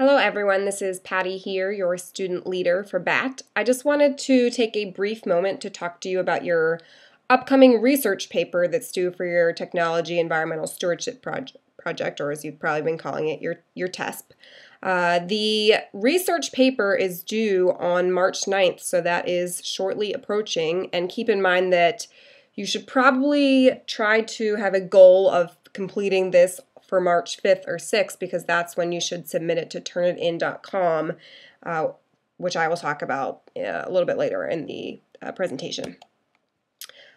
Hello everyone, this is Patty here, your student leader for BAT. I just wanted to take a brief moment to talk to you about your upcoming research paper that's due for your Technology Environmental Stewardship project, or as you've probably been calling it, your TESP. The research paper is due on March 9th, so that is shortly approaching, and keep in mind that you should probably try to have a goal of completing this for March 5th or 6th, because that's when you should submit it to turnitin.com, which I will talk about a little bit later in the presentation.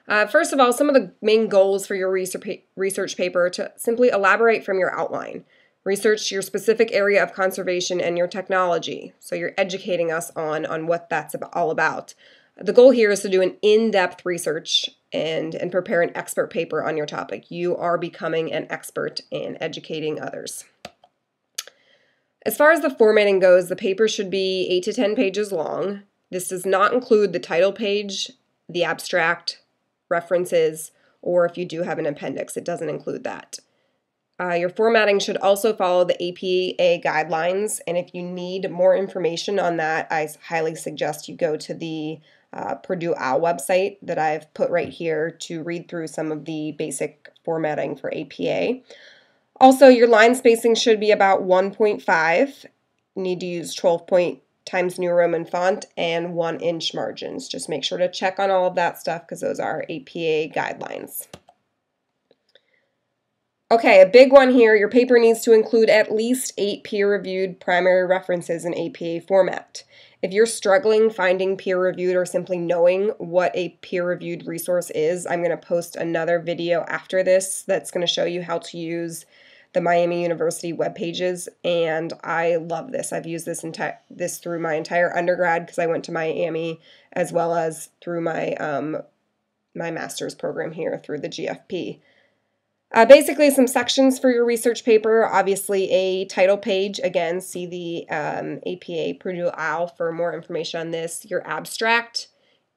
First of all, some of the main goals for your research paper to simply elaborate from your outline. Research your specific area of conservation and your technology. So you're educating us on what that's all about. The goal here is to do an in-depth research and prepare an expert paper on your topic. You are becoming an expert in educating others. As far as the formatting goes, the paper should be 8 to 10 pages long. This does not include the title page, the abstract, references, or if you do have an appendix, it doesn't include that. Your formatting should also follow the APA guidelines, and if you need more information on that, I highly suggest you go to the Purdue OWL website that I've put right here to read through some of the basic formatting for APA. Also, your line spacing should be about 1.5. You need to use 12-point Times New Roman font and 1-inch margins. Just make sure to check on all of that stuff because those are APA guidelines. Okay, a big one here, your paper needs to include at least 8 peer-reviewed primary references in APA format. If you're struggling finding peer-reviewed or simply knowing what a peer-reviewed resource is, I'm going to post another video after this that's going to show you how to use the Miami University web pages, and I love this. I've used this through my entire undergrad because I went to Miami, as well as through my my master's program here through the GFP. Basically, some sections for your research paper. Obviously, a title page. Again, see the APA Purdue OWL for more information on this. Your abstract,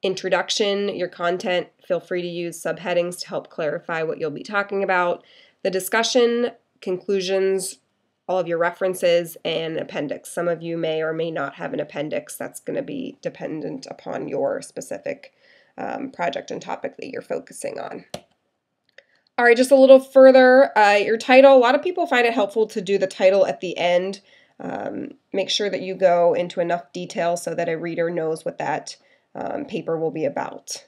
introduction, your content. Feel free to use subheadings to help clarify what you'll be talking about. The discussion, conclusions, all of your references, and appendix. Some of you may or may not have an appendix. That's going to be dependent upon your specific project and topic that you're focusing on. All right, just a little further, your title. A lot of people find it helpful to do the title at the end. Make sure that you go into enough detail so that a reader knows what that paper will be about.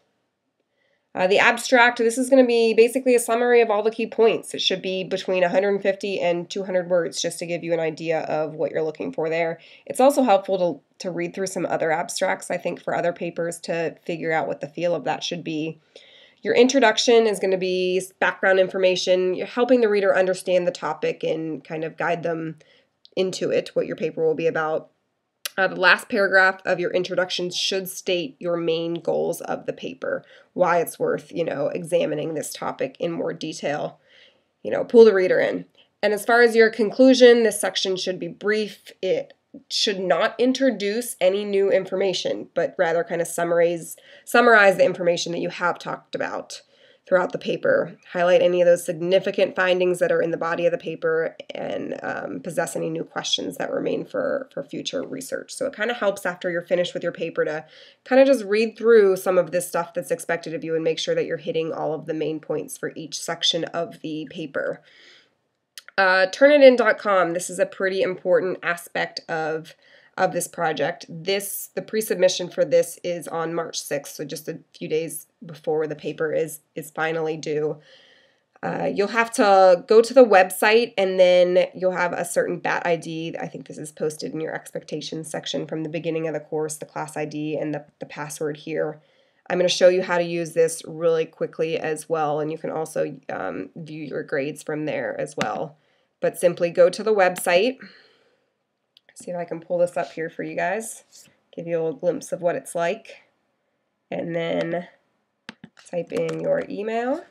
The abstract, this is going to be basically a summary of all the key points. It should be between 150 and 200 words just to give you an idea of what you're looking for there. It's also helpful to read through some other abstracts, I think, for other papers to figure out what the feel of that should be. Your introduction is going to be background information. You're helping the reader understand the topic and kind of guide them into it, what your paper will be about. The last paragraph of your introduction should state your main goals of the paper, why it's worth, examining this topic in more detail. Pull the reader in. And as far as your conclusion, this section should be brief. It should not introduce any new information, but rather kind of summarize the information that you have talked about throughout the paper. Highlight any of those significant findings that are in the body of the paper and possess any new questions that remain for future research. So it kind of helps after you're finished with your paper to kind of just read through some of this stuff that's expected of you and make sure that you're hitting all of the main points for each section of the paper. Turnitin.com, this is a pretty important aspect of this project. The pre-submission for this is on March 6th, so just a few days before the paper is finally due. You'll have to go to the website, and then you'll have a certain BAT ID. I think this is posted in your expectations section from the beginning of the course, the class ID and the password here. I'm going to show you how to use this really quickly as well, and you can also view your grades from there as well. But simply go to the website. See if I can pull this up here for you guys. Give you a little glimpse of what it's like. And then type in your email.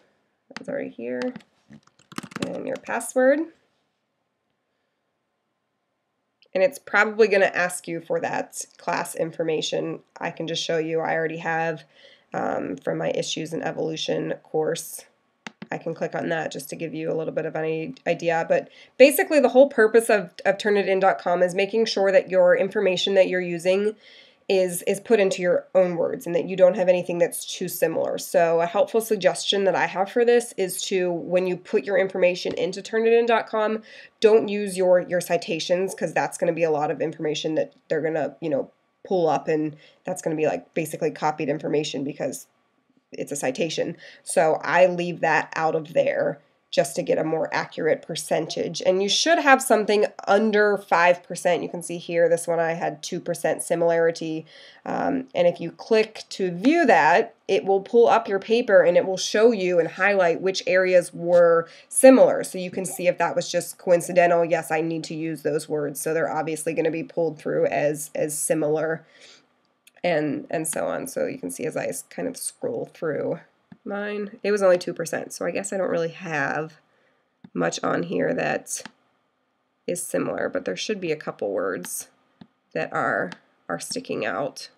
That's already here. And your password. And it's probably going to ask you for that class information. I can just show you I already have from my Issues in Evolution course. I can click on that just to give you a little bit of an idea. But basically the whole purpose of Turnitin.com is making sure that your information that you're using is put into your own words and that you don't have anything that's too similar. So a helpful suggestion that I have for this is to, when you put your information into Turnitin.com, don't use your citations, because that's going to be a lot of information that they're going to, pull up, and that's going to be like basically copied information because it's a citation. So I leave that out of there just to get a more accurate percentage. And you should have something under 5%. You can see here, this one I had 2% similarity. And if you click to view that, it will pull up your paper and it will show you and highlight which areas were similar. So you can see if that was just coincidental. Yes, I need to use those words. So they're obviously going to be pulled through as similar, and so on. So you can see as I kind of scroll through mine, it was only 2%, so I guess I don't really have much on here that is similar, but there should be a couple words that are sticking out.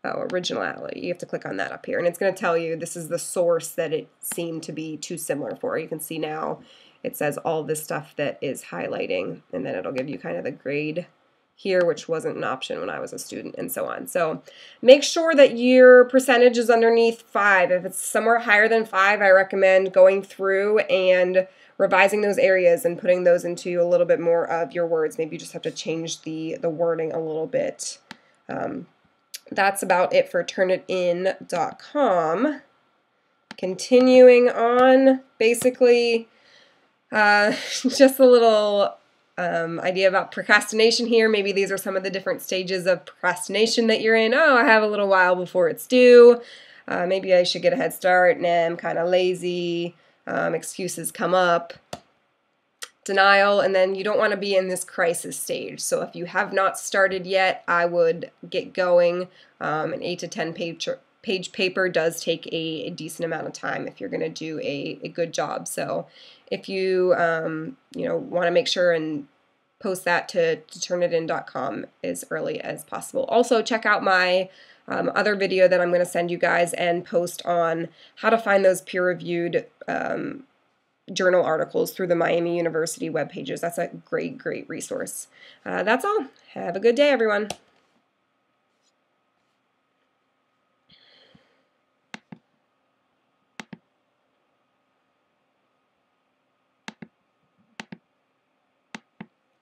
Oh, originality, you have to click on that up here, and it's going to tell you this is the source that it seemed to be too similar for. You can see now it says all this stuff that is highlighting, and then it'll give you kind of the grade here, which wasn't an option when I was a student, and so on. So make sure that your percentage is underneath 5. If it's somewhere higher than 5, I recommend going through and revising those areas and putting those into a little bit more of your words. Maybe you just have to change the wording a little bit. That's about it for Turnitin.com. Continuing on, basically, just a little idea about procrastination here. Maybe these are some of the different stages of procrastination that you're in. Oh, I have a little while before it's due. Maybe I should get a head start. Nah, I'm kind of lazy. Excuses come up. Denial, and then you don't want to be in this crisis stage. So if you have not started yet, I would get going. An 8 to 10 page paper does take a decent amount of time if you're going to do a good job. So if you want to make sure and post that to Turnitin.com as early as possible. Also, check out my other video that I'm going to send you guys and post on how to find those peer-reviewed journal articles through the Miami University web pages. That's a great resource. That's all. Have a good day, everyone.